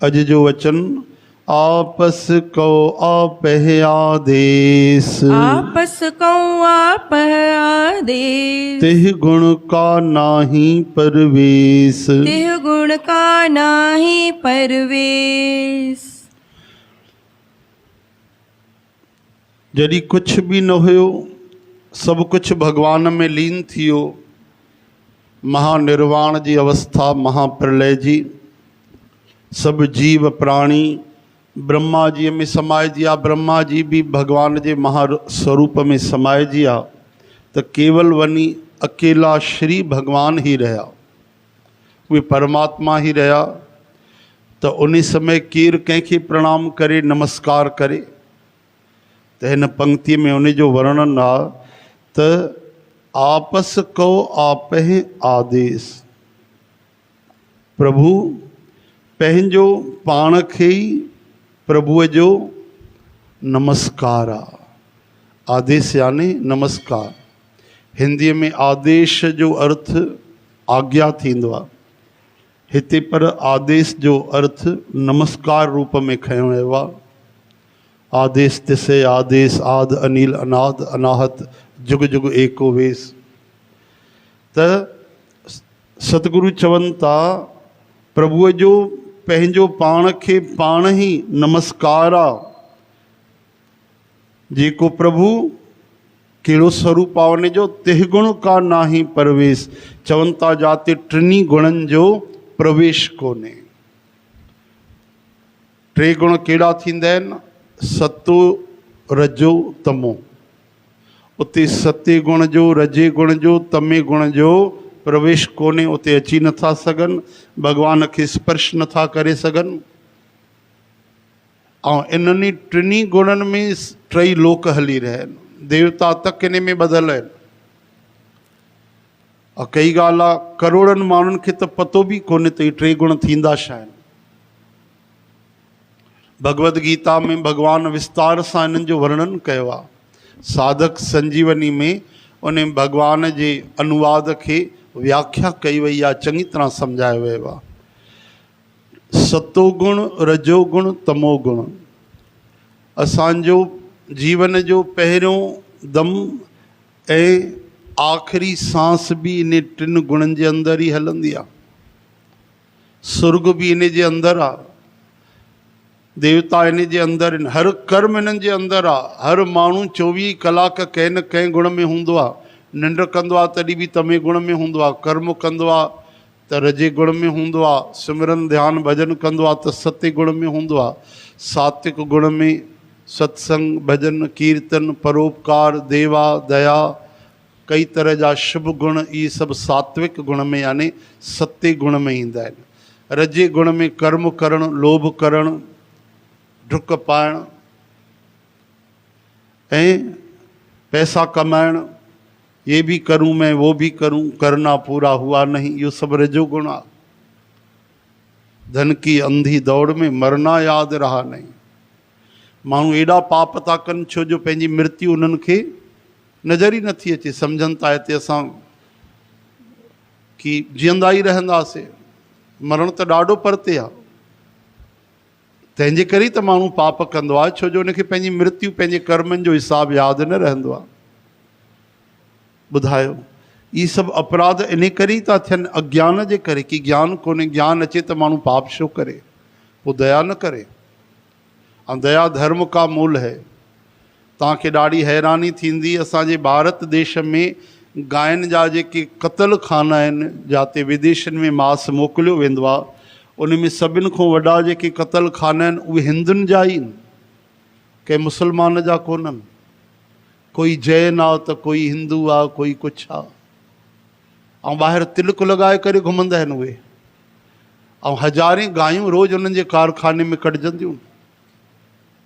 अज जो वचन आपस को आपह आदेश, आपस को आपह आदेश। तिह गुण का नाही परवेश, तिह गुण का नाही परवेश। जॾहिं कुछ भी न हुयो, सब कुछ भगवान में लीन थियो, महानिर्वाण जी अवस्था, महाप्रलय जी, सब जीव प्राणी ब्रह्मा जी में समाइजिया। ब्रह्मा जी भी भगवान के महास्वरूप में समाइजिया, तो केवल वनी अकेला श्री भगवान ही रहा, वे परमात्मा ही रहा। तो उन समय केर कंहिंखे प्रणाम करे, नमस्कार करे। तो इन पंक्ति में उन जो वर्णन आ तो आपस को आपह आदेश। प्रभु पंहिंजो पाण खे ही प्रभुअ जो नमस्कार आ। आदेश यानी नमस्कार। हिंदी में आदेश जो अर्थ आज्ञा थींदो आ, हिते पर आदेश जो अर्थ नमस्कार रूप में खयो वियो आहे। आदेश तिसे आदेश, आद अनिल अनाद अनाहत, जुग जुग एको वेस। त सतगुरु चवनि था प्रभुअ जो पंहिंजो पाण खे पाण ही नमस्कार आ। जेको प्रभु कहिड़ो स्वरूप आहे उन जो, तिह गुण का नाही परवेश। चवनि था जाते टिनी गुणनि जो प्रवेश कोन्हे। टे गुण कहिड़ा थींदा आहिनि? सतो, रजो, तमो। उते सते गुण जो, रजे गुण जो, तमे गुण जो प्रवेश कोन्हे। उते अची नथा सघनि, भगवान खे स्पर्श नथा करे सघनि। ऐं इन्हनि टिनी गुणनि में टई लोक हली रहिया आहिनि। देवता तक इन में ॿधल आहिनि। और कई ॻाल्हि आहे, करोड़नि माण्हुनि खे त पतो बि कोन्हे त इहे टे गुण थींदा छा आहिनि। भगवद गीता में भगवान विस्तार सां इन्हनि जो वर्णन कयो आहे। साधक संजीवनी में उन भगवान जे अनुवाद खे व्याख्या कई वई आहे, चङी तरह सम्झायो वियो आहे। सतो गुण, रजो गुण, तमो गुण। असांजो जीवन जो पहिरियों दम ऐं आख़िरी सांस भी इन टिन गुणनि जे अंदरि ई हलंदी आहे। सुर्ग भी इन जे अंदरि आहे, देवता इन जे अंदरि आहिनि, हर कर्म इन्हनि जे अंदरि आहे। हर माण्हू 24 कलाक कंहिं न कंहिं गुण में हूंदो आहे। निंड कंदो आहे तॾहिं बि तमे गुण में हूंदो आहे, कर्म कंदो आहे त रजे गुण में हूंदो आहे, सिमरन ध्यान भजन कंदो आहे त सते गुण में हूंदो आहे, सात्विक गुण में सत्संग भजन कीर्तन परोपकार देवा दया कई तरह जा शुभ गुण, ये सब सात्विक गुण में यानी सते गुण में ईंदा आहिनि। रजे गुण में कर्म करण, लोभ करण, ढुक पाइण ऐं पैसा कमाइण, ये भी करूं मैं वो भी करूं, करना पूरा हुआ नहीं, यो सब रजो गुण आ। धन की अंधी दौड़ में मरना याद रहा नहीं। माण्हू एॾा पाप था कनि छो जो पंहिंजी मृत्यु उन्हनि खे नज़र ई नथी अचे। सम्झनि था हिते असां कि जीअंदा ई रहंदासीं, मरण त ॾाढो परते आहे। तंहिंजे करे त माण्हू पाप कंदो आहे, छो जो उनखे पंहिंजी मृत्यु पंहिंजे कर्मनि जो हिसाब यादि न रहंदो आहे। ॿुधायो, ये सब अपराध इन करे ई था थियनि, अज्ञान जे करे कि ज्ञान कोन्हे। ज्ञान अचे त माण्हू पाप छो करे, पोइ दया न करे। ऐं दया धर्म का मूल है। तव्हांखे ॾाढी हैरानी थींदी, असांजे भारत देश में गांयुनि जा जेके क़तल खाना आहिनि, जाते विदेशनि में मांस मोकिलियो वेंदो आहे, उन में सभिनि खां वॾा जेके क़तल खाना आहिनि उहे हिंदुनि जा ई आहिनि, कंहिं मुस्लमान जा कोन्हनि। कोई जैन आहे त कोई हिंदू आहे, कोई कुझु आहे। ऐं ॿाहिरि तिलक लॻाए करे घुमंदा आहिनि उहे। ऐं हज़ारे गायूं रोज़ु उन्हनि जे कारखाने में कढजंदियूं,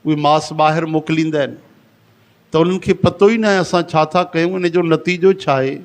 उहे मांस ॿाहिरि मोकिलींदा आहिनि। त उन्हनि खे पतो ई न आहे असां छा था कयूं, इन जो नतीजो छा आहे।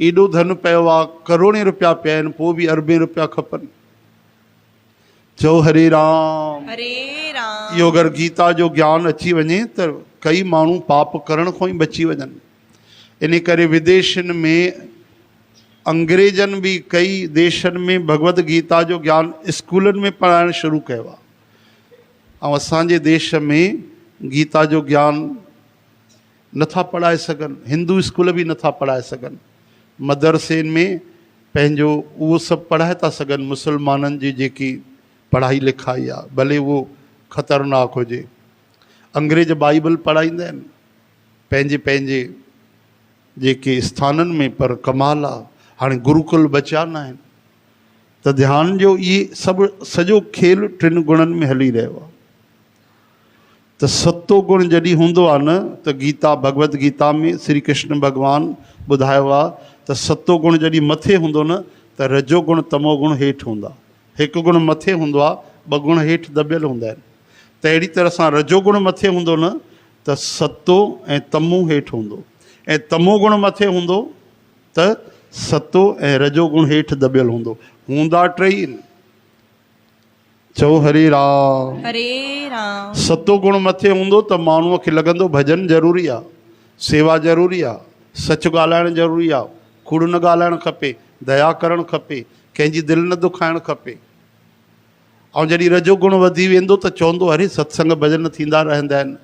एॾो धन पियो आहे, करोड़े रुपया पिया आहिनि, पोइ बि अरबे रुपया खपनि। चओ हरे राम हरे राम। इहो अगरि गीता जो ज्ञान अची वञे त कई माण्हू पाप करण खां ई बची वञनि। इन करे विदेशनि में अंग्रेजनि बि कई देशनि में भगवत गीता जो ज्ञान स्कूलनि में पढ़ाइणु शुरू कयो आहे। ऐं असांजे देश में गीता जो ज्ञान नथा पढ़ाए सघनि, हिंदू स्कूल बि नथा पढ़ाए सघनि। मदरसनि में पंहिंजो उहो सभु पढ़ाए था सघनि, मुस्लमाननि जी जेकी पढ़ाई लिखाई आहे, भले उहो ख़तरनाक हुजे। अंग्रेज बाइबल पढ़ाईंदा आहिनि पंहिंजे पंहिंजे जेके स्थाननि में, पर कमाल आहे हाणे गुरुकुल बचिया न आहिनि। त ध्यान जो इहे सभु सॼो खेल टिनि गुणनि में हली रहियो आहे। त सतो गुण जॾहिं हूंदो आहे न, त गीता भगवत गीता में श्री कृष्ण भॻवानु ॿुधायो आहे त सतो गुण जॾहिं मथे हूंदो न, त रजो गुण तमो गुण हेठि हूंदा। हिकु गुण मथे हूंदो आहे, ॿ गुण हेठि दॿियल हूंदा आहिनि। त अहिड़ी तरह सां रजो गुण मथे हूंदो न, त सतो ऐं तमो हेठि हूंदो, ऐं तमो गुण मथे हूंदो त सतो ऐं रजो गुण हेठि दॿियल हूंदो। हूंदा टई आहिनि। चओ हरे राम। हरे राम। सतो गुण मथे हूंदो त माण्हूअ खे लॻंदो भॼन ज़रूरी आहे, सेवा ज़रूरी आहे, सच ॻाल्हाइणु ज़रूरी आहे, कूड़ न ॻाल्हाइणु खपे, दया करणु खपे, कंहिंजी दिलि न दुखाइणु खपे। ऐं जॾहिं रजो गुण वधी वेंदो त चवंदो अरे सत्संग भॼन थींदा रहंदा आहिनि,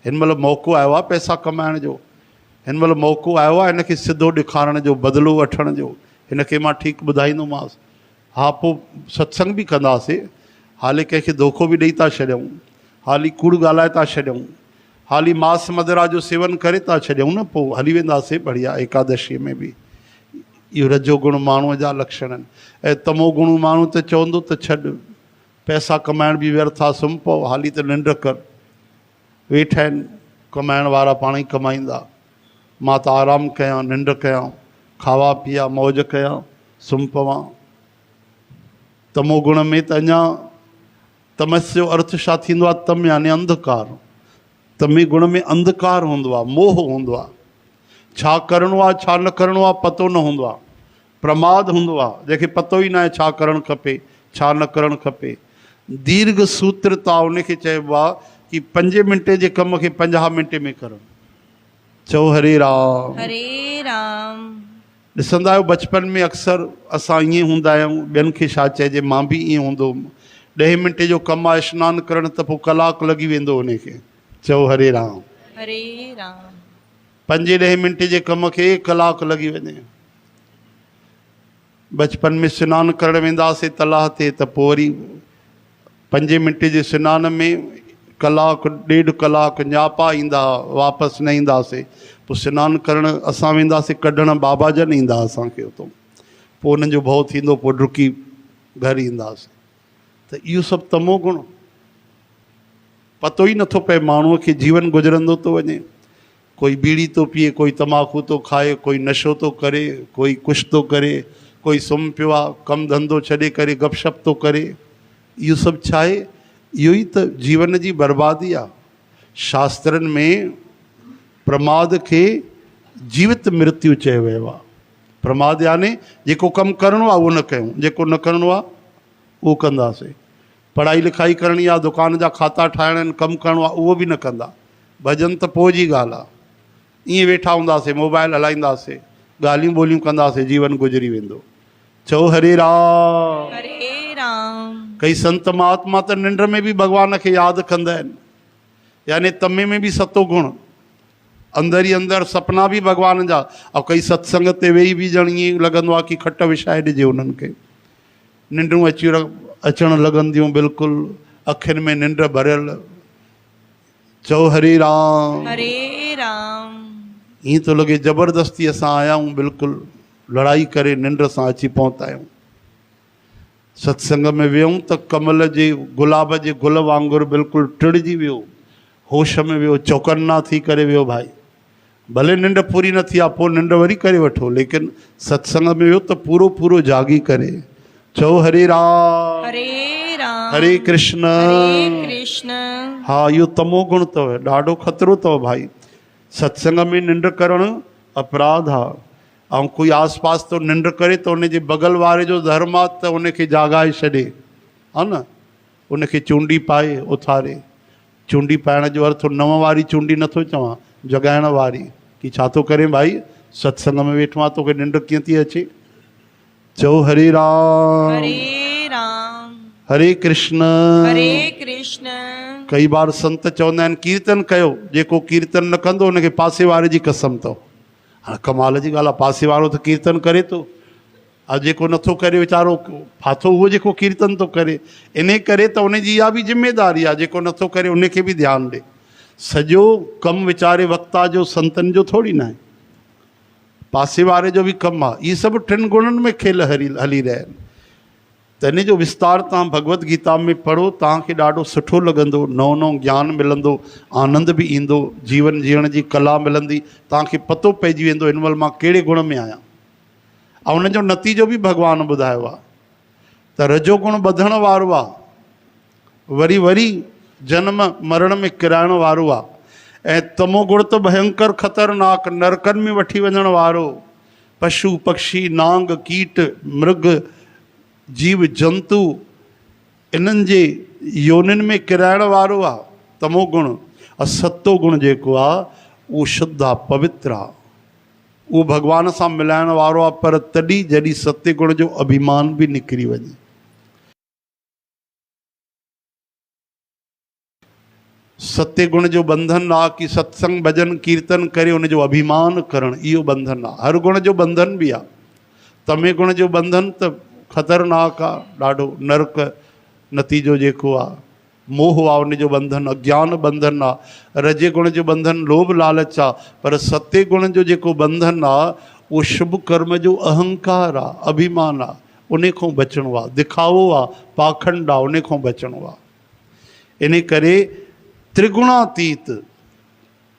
हिन महिल मौक़ो आयो आहे पैसा कमाइण जो, हिन महिल मौक़ो आयो आहे हिनखे सिधो ॾेखारण जो, बदिलो वठण जो, हिनखे मां ठीकु ॿुधाईंदोमांसि। हा पोइ सत्संग बि कंदासीं, हाली कंहिंखे धोखो बि ॾेई था छॾियूं, हाली कूड़ ॻाल्हाए था छॾियूं, हाली मांस मदिरा जो सेवन करे था छॾियूं न, पोइ हली वेंदासीं बढ़िया एकादशीअ में बि। इहो रजो गुण माण्हूअ जा लक्षण आहिनि। ऐं तमो गुण माण्हू त चवंदो त छॾ पैसा कमाइण बि व्यर्थ आहे, सुम्ही पओ, हाली त निंड कर, वेठा आहिनि कमाइण वारा पाण ई कमाईंदा, मां त आराम कयां, निंड कयां, खावा पीआ मौज कयां, सुम्ही पवां। तमो गुण में त अञा तमस जो अर्थ छा थींदो आहे? तम यानी अंधकार। तमे गुण में अंधकार हूंदो आहे, मोह हूंदो आहे, छा करिणो आहे छा न करिणो आहे पतो न हूंदो आहे, प्रमाद हूंदो आहे जंहिंखे पतो ई न आहे छा करणु खपे छा न करणु खपे। दीर्घ सूत्रता उनखे चइबो आहे कि 5 मिंटे जे कम खे 50 मिंटे में करणु। चओ हरे राम। हरे राम। ॾिसंदा आहियो बचपन में अक्सर असां ईअं हूंदा आहियूं, ॿियनि खे छा चइजे, मां बि ईअं हूंदो हुउमि। 10 मिंटे जो कमु आहे सनानु करणु त पोइ कलाकु लॻी वेंदो उनखे। चओ हरे राम। हरे राम। 5-10 मिंटे जे कम खे 1 कलाकु लॻी वञे। बचपन में सनानु करणु वेंदासीं तलाउ ते, त पोइ वरी 5 मिंटे जे सनान में कलाकु 1.5 कलाक न्यापा ईंदा, वापसि न ईंदासीं। पोइ सनानु करणु असां वेंदासीं, कढणु बाबा जन ईंदा असांखे उतां, पोइ उन्हनि जो भउ थींदो, पोइ डुकी घर ईंदासीं। त इहो सभु तमो गुण, पतो ई नथो पए माण्हूअ खे, जीवन गुज़रंदो थो वञे। कोई बीड़ी थो पीए, कोई तमाकू थो खाए, कोई नशो थो करे, कोई कुझु थो करे, कोई सुम्ही पियो आहे, कमु धंधो छॾे करे गपशप थो करे। इहो सभु छा आहे? इहो ई त जीवन जी बर्बादी आहे। शास्त्रनि में प्रमाद खे जीवित मृत्यु चयो वियो आहे। प्रमाद यानी जेको कमु करिणो आहे उहो न कयूं, जेको न करिणो आहे उहो कंदासीं। पढ़ाई लिखाई करणी आहे, दुकान जा खाता ठाहिणा आहिनि, कमु करिणो आहे, उहो बि न कंदा। भॼन त पोइ जी ॻाल्हि आहे। ईअं वेठा हूंदासीं, मोबाइल हलाईंदासीं, ॻाल्हियूं ॿोलियूं कंदासीं, जीवन गुज़री वेंदो। चओ हरे राम। हरे राम। कई संत महात्मा त निंड में बि भॻवान खे यादि कंदा आहिनि, यानी तमे में बि सतो गुण, अंदरि ई अंदरि सपना बि भॻवान जा। ऐं कई सत्संग ते वेही बि ॼण ईअं लॻंदो आहे कि खट विछाए ॾिजे उन्हनि खे। निंडूं अचणु लॻंदियूं, बिल्कुलु अखियुनि में निंड भरियल। चओ हरे राम। हरे राम। ईअं थो लॻे ज़बरदस्ती असां आया आहियूं, बिल्कुलु लड़ाई करे निंड सां अची पहुता आहियूं। सत्संग में वियूं त कमल जे गुलाब जे गुल वांगुरु बिल्कुलु टिड़जी वियो, होश में वियो, चौकन्ना थी करे वियो। भाई भले निंड पूरी न थी आहे, पोइ निंड वरी करे वठो, लेकिन सत्संग में वियो त पूरो पूरो जागी करे। चओ हरे राम। हरे राम। हरे कृष्ण। हरे कृष्ण। हा, इहो तमो गुण अथव, ॾाढो ख़तरो अथव भाई। सत्संग में निंड करणु अपराध आहे। ऐं कोई आस पास तो निंड करे त उनजे बगल वारे जो धर्म आहे त उनखे जागाए छॾे, हा न, उनखे चूंडी पाए उथारे। चूंडी पाइण जो अर्थ नव वारी चूंडी नथो चवां, जगाइण वारी। कि छा थो करे भाई, सत्संग में वेठो आहे, तोखे निंड कीअं थी अचे? चओ हरे राम हरे राम हरे कृष्ण। हरे कृष्ण। कई बार संत चवंदा आहिनि कीर्तन कयो, जेको कीर्तन न कंदो हुनखे पासे वारे जी कसम अथव। हाणे कमाल जी ॻाल्हि आहे, पासे वारो त कीर्तन करे थो, ऐं जेको नथो करे वीचारो फाथो उहो जेको कीर्तन थो करे। इन करे त उनजी इहा बि ज़िमेदारी आहे, जेको नथो करे उनखे बि ध्यानु ॾे। सॼो कमु वीचारे वक्ता जो संतनि जो थोरी न आहे, पासे वारे जो बि कमु आहे। इहे सभु टिनि गुणनि में खेल हली रहिया आहिनि। त इन जो विस्तार तव्हां भगवत गीता में पढ़ो, तव्हांखे ॾाढो सुठो लॻंदो, नओं नओं ज्ञान मिलंदो, आनंद बि ईंदो, जीवन जीअण जी कला मिलंदी, तव्हांखे पतो पइजी वेंदो हिन महिल मां कहिड़े गुण में आहियां। ऐं उनजो नतीजो बि भॻवानु ॿुधायो आहे त रजो गुण ॿधण वारो आहे, वरी वरी जनम मरण में किराइण वारो आहे, ऐं तमो गुण त भयंकर ख़तरनाक नरकनि में वठी वञण वारो, पशु पक्षी नांग कीट मृग जीव जंतु इन्हनि जे योनिनि में किराइण वारो आहे तमो गुण। ऐं सतो गुण जेको आहे उहो शुद्ध आहे, पवित्र आहे, उहो भॻवान सां मिलाइण वारो आहे। पर तॾहिं जॾहिं सत्य गुण जो अभिमान बि निकिरी वञे। सत्य गुण जो बंधन आहे कि सत्संग भजन कीर्तन करे उनजो अभिमान करणु, इहो बंधन आहे। हर गुण जो बंधन बि आहे। तमे गुण जो बंधन त ख़तरनाक आहे, ॾाढो नरक नतीजो जेको आहे, मोह आहे उनजो बंधन, अज्ञान बंधन आहे। रजे गुण जो बंधन लोभ लालच आहे, पर सत्य गुण जो जेको बंधन आहे उहो शुभ कर्म जो अहंकार आहे, अभिमान आहे, उन खां बचिणो आहे। दिखावो आहे, पाखंड आहे, उन खां बचिणो आहे। इन करे त्रिगुणातीत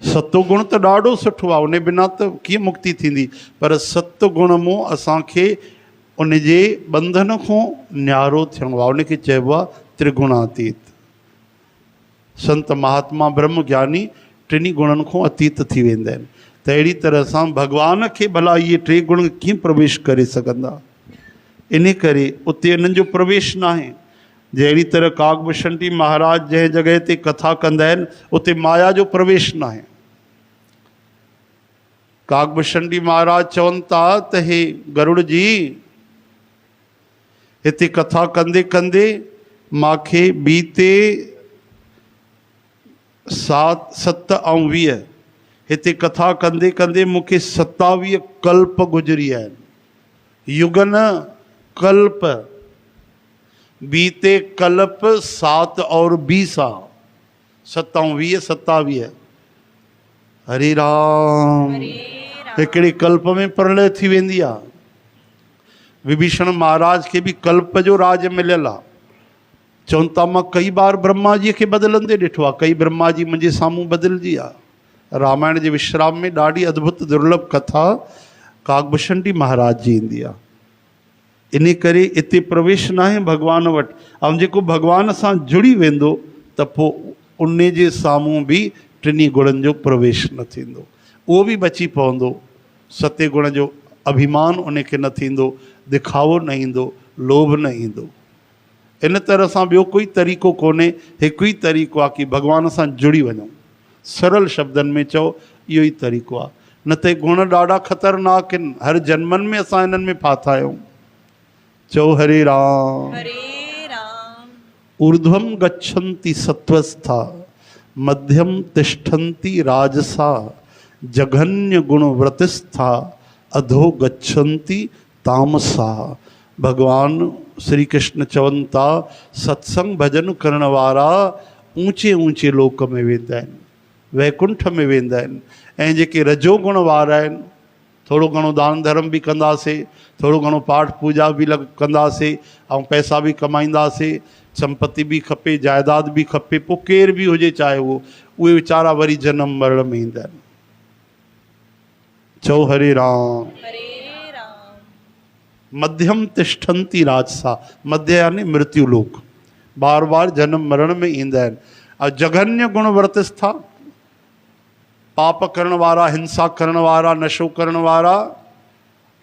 सतो गुण त ॾाढो सुठो आहे, उन बिना त कीअं मुक्ति थींदी, पर सत गुण मां असांखे उन जे बंधन खां न्यारो थियणो आहे, उनखे चइबो आहे त्रिगुणातीत। संत महात्मा ब्रह्म ज्ञानी टिनी गुणनि खां अतीत थी वेंदा आहिनि। त अहिड़ी तरह सां भॻवान खे भला इहे टे गुण कीअं प्रवेश करे सघंदा, इन करे उते इन्हनि जो प्रवेश न आहे। जहिड़ी तरह कागभूषणी महाराज जंहिं जॻह ते कथा कंदा आहिनि उते माया जो प्रवेश न आहे। कागभूषणी महाराज चवनि था त हे गरुड़ जी, हिते कथा कंदे कंदे मूंखे बीते 7 ऐं 20 हिते कथा कंदे कंदे मूंखे 27 कल्प गुज़री आहिनि। युग न कल्प, बीते कल्प 7 और 20 आहे, 7 ऐं 20 27। हरे राम। हिकिड़े कल्प में प्रलय थी वेंदी आहे। विभीषण महाराज खे बि कल्प जो राज मिलियल आहे। चवनि था मां कई बार ब्रह्मा जी खे बदिलंदे ॾिठो आहे, कई ब्रह्मा जी मुंहिंजे साम्हूं बदिलजी आहे। रामायण जे विश्राम में ॾाढी अद्भुत दुर्लभ कथा कागभूषणी महाराज जी ईंदी आहे। इन करे इते प्रवेश न आहे भॻवान वटि। ऐं जेको भॻवान सां जुड़ी वेंदो त पोइ उन जे साम्हूं बि टिनी गुणनि जो प्रवेश न थींदो, उहो बि बची पवंदो। सत्य गुण जो अभिमान उनखे न थींदो, दिखावो न ईंदो, लोभ न ईंदो। इन तरह सां ॿियो कोई तरीक़ो कोन्हे, हिकु ई तरीक़ो आहे कि भॻवान सां जुड़ी वञूं। सरल शब्दनि में चओ इहो ई तरीक़ो आहे। न त गुण ॾाढा ख़तरनाक आहिनि, हर जन्मनि में असां इन्हनि में फाथा आहियूं। चओ हरे राम। हरे राम। ऊर्ध्वम गच्छन्ति सत्वस्था, मध्यम तिष्ठन्ति राजसा, जघन्य गुण व्रतस्था, अधो गच्छन्ति तामसा। भगवान श्री कृष्ण चवनि था सत्संग भजन करण वारा ऊंचे ऊंचे लोक में वेंदा आहिनि, वैकुंठ में वेंदा आहिनि। ऐं जेके रजो गुण वारा आहिनि, थोरो घणो दान धर्म बि कंदासीं, थोरो घणो पाठ पूजा बि कंदासीं, ऐं पैसा बि कमाईंदासीं, संपत्ति बि खपे, जायदाद बि खपे, पोइ केर बि हुजे चाहे उहे वीचारा वरी जनम मरण में ईंदा आहिनि। चओ हरे राम। हरे राम। मध्यम तिष्ठन्ति राजसा, मध्य यानी मृत्यु लोक, बार बार जन्म मरण में ईंदा आहिनि। और जघन्य गुण व्रतस्था, पाप करण वारा, हिंसा करण वारा, नशो करण वारा,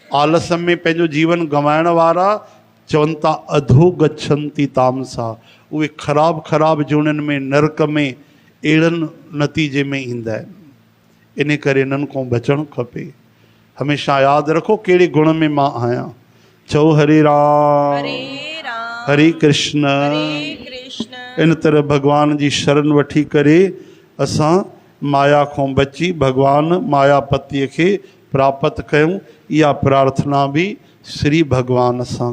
आलस में पंहिंजो जीवन गंवाइण वारा, चवनि था अधो गच्छन्ति तामसा, उहे ख़राब ख़राब जुणनि में, नरक में, अहिड़नि नतीजे में ईंदा आहिनि। इन करे इन्हनि खां बचणु खपे। हमेशह यादि रखो कहिड़े गुण में मां आहियां। चओ हरे राम हरे राम हरे कृष्ण हरे कृष्ण इन तरह भगवान जी शरण वठी करे असां माया खां बची भगवान मायापतीअ खे प्राप्त कयूं। इहा प्रार्थना बि श्री भगवान सां